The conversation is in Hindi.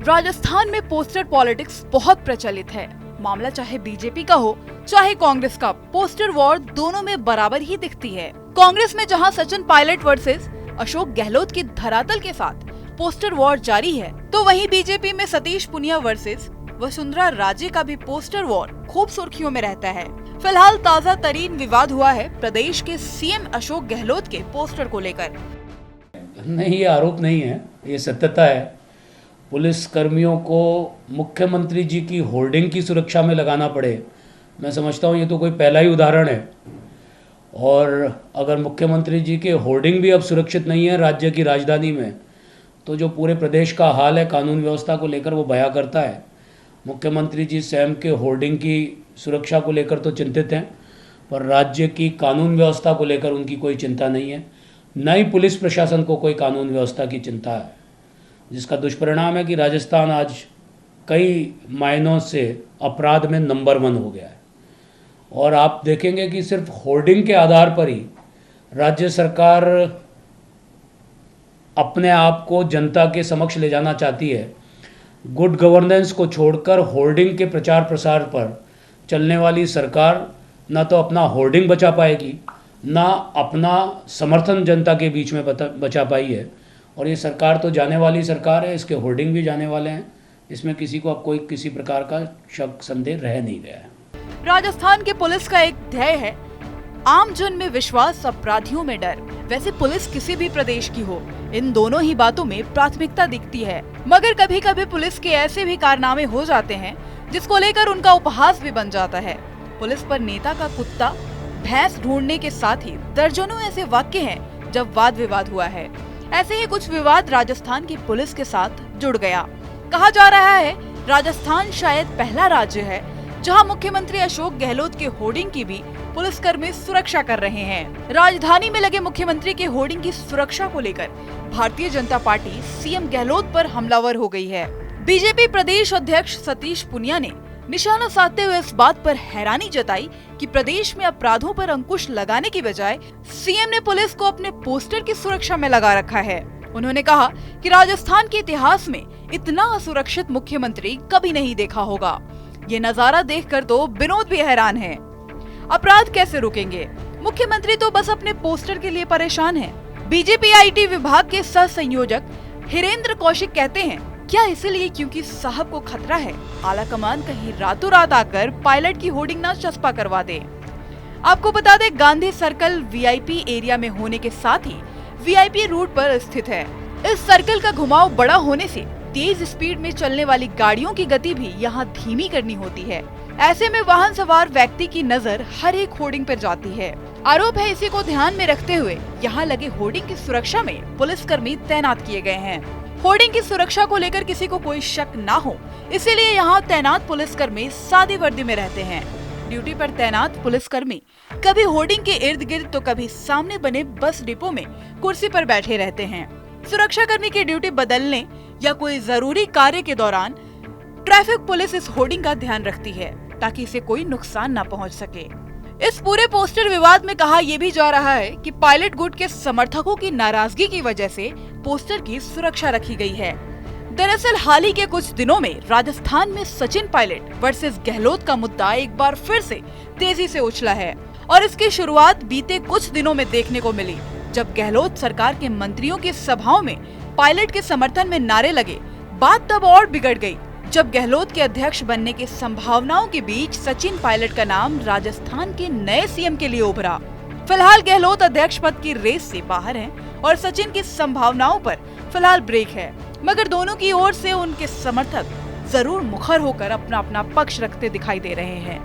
राजस्थान में पोस्टर पॉलिटिक्स बहुत प्रचलित है। मामला चाहे बीजेपी का हो चाहे कांग्रेस का, पोस्टर वॉर दोनों में बराबर ही दिखती है। कांग्रेस में जहां सचिन पायलट वर्सेस अशोक गहलोत की धरातल के साथ पोस्टर वॉर जारी है, तो वहीं बीजेपी में सतीश पुनिया वर्सेस वसुंधरा राजे का भी पोस्टर वॉर खूब सुर्खियों में रहता है। फिलहाल ताजा तरीन विवाद हुआ है प्रदेश के सीएम अशोक गहलोत के पोस्टर को लेकर। नहीं, ये आरोप नहीं है, ये सत्यता है। पुलिस कर्मियों को मुख्यमंत्री जी की होर्डिंग की सुरक्षा में लगाना पड़े, मैं समझता हूँ ये तो कोई पहला ही उदाहरण है। और अगर मुख्यमंत्री जी के होर्डिंग भी अब सुरक्षित नहीं है राज्य की राजधानी में, तो जो पूरे प्रदेश का हाल है कानून व्यवस्था को लेकर वो बयां करता है। मुख्यमंत्री जी स्वयं के होर्डिंग की सुरक्षा को लेकर तो चिंतित हैं, पर राज्य की कानून व्यवस्था को लेकर उनकी कोई चिंता नहीं है। न ही पुलिस प्रशासन को कोई कानून व्यवस्था की चिंता है, जिसका दुष्परिणाम है कि राजस्थान आज कई मायनों से अपराध में नंबर 1 हो गया है। और आप देखेंगे कि सिर्फ होर्डिंग के आधार पर ही राज्य सरकार अपने आप को जनता के समक्ष ले जाना चाहती है। गुड गवर्नेंस को छोड़कर होर्डिंग के प्रचार प्रसार पर चलने वाली सरकार ना तो अपना होर्डिंग बचा पाएगी, ना अपना समर्थन जनता के बीच में बचा पाई है। और ये सरकार तो जाने वाली सरकार है, इसके होर्डिंग भी जाने वाले हैं, इसमें किसी को अब कोई किसी प्रकार का शक संदेह रह नहीं गया है। राजस्थान के पुलिस का एक ध्येय है आम जन में विश्वास, अपराधियों में डर। वैसे पुलिस किसी भी प्रदेश की हो, इन दोनों ही बातों में प्राथमिकता दिखती है। मगर कभी कभी पुलिस के ऐसे भी कारनामे हो जाते हैं जिसको लेकर उनका उपहास भी बन जाता है। पुलिस पर नेता का कुत्ता भैंस ढूंढने के साथ ही दर्जनों ऐसे वाक्य हैं जब वाद विवाद हुआ है। ऐसे ही कुछ विवाद राजस्थान की पुलिस के साथ जुड़ गया। कहा जा रहा है राजस्थान शायद पहला राज्य है जहां मुख्यमंत्री अशोक गहलोत के होर्डिंग की भी पुलिसकर्मी सुरक्षा कर रहे हैं। राजधानी में लगे मुख्यमंत्री के होर्डिंग की सुरक्षा को लेकर भारतीय जनता पार्टी सीएम गहलोत पर हमलावर हो गई है। बीजेपी प्रदेश अध्यक्ष सतीश पुनिया ने निशाना साधते हुए इस बात पर हैरानी जताई कि प्रदेश में अपराधों पर अंकुश लगाने की बजाय सीएम ने पुलिस को अपने पोस्टर की सुरक्षा में लगा रखा है। उन्होंने कहा कि राजस्थान के इतिहास में इतना असुरक्षित मुख्यमंत्री कभी नहीं देखा होगा। ये नजारा देखकर तो विनोद भी हैरान है। अपराध कैसे रुकेंगे? मुख्यमंत्री तो बस अपने पोस्टर के लिए परेशान है। बीजेपी आईटी विभाग के सह संयोजक हिरेंद्र कौशिक कहते हैं, क्या इसलिए क्योंकि साहब को खतरा है आला कमान कहीं रातों रात आकर पायलट की होर्डिंग न चस्पा करवा दे। आपको बता दें, गांधी सर्कल वीआईपी एरिया में होने के साथ ही वीआईपी रूट पर स्थित है। इस सर्कल का घुमाव बड़ा होने से तेज स्पीड में चलने वाली गाड़ियों की गति भी यहाँ धीमी करनी होती है। ऐसे में वाहन सवार व्यक्ति की नजर हर एक होर्डिंग पर जाती है। आरोप है इसी को ध्यान में रखते हुए यहाँ लगे होर्डिंग की सुरक्षा में पुलिसकर्मी तैनात किए गए हैं। होर्डिंग की सुरक्षा को लेकर किसी को कोई शक ना हो, इसीलिए यहाँ तैनात पुलिसकर्मी सादी वर्दी में रहते हैं। ड्यूटी पर तैनात पुलिसकर्मी कभी होर्डिंग के इर्द गिर्द तो कभी सामने बने बस डिपो में कुर्सी पर बैठे रहते हैं। सुरक्षा कर्मी की ड्यूटी बदलने या कोई जरूरी कार्य के दौरान ट्रैफिक पुलिस इस होर्डिंग का ध्यान रखती है ताकि इसे कोई नुकसान न पहुंच सके। इस पूरे पोस्टर विवाद में कहा यह भी जा रहा है कि पायलट गुट के समर्थकों की नाराजगी की वजह से पोस्टर की सुरक्षा रखी गई है। दरअसल हाल ही के कुछ दिनों में राजस्थान में सचिन पायलट वर्सेस गहलोत का मुद्दा एक बार फिर से तेजी से उछला है और इसकी शुरुआत बीते कुछ दिनों में देखने को मिली, जब गहलोत सरकार के मंत्रियों की सभाओं में पायलट के समर्थन में नारे लगे। बात तब और बिगड़ गई जब गहलोत के अध्यक्ष बनने की संभावनाओं के बीच सचिन पायलट का नाम राजस्थान के नए सीएम के लिए उभरा। फिलहाल गहलोत अध्यक्ष पद की रेस से बाहर हैं और सचिन की संभावनाओं पर फिलहाल ब्रेक है, मगर दोनों की ओर से उनके समर्थक जरूर मुखर होकर अपना अपना पक्ष रखते दिखाई दे रहे हैं।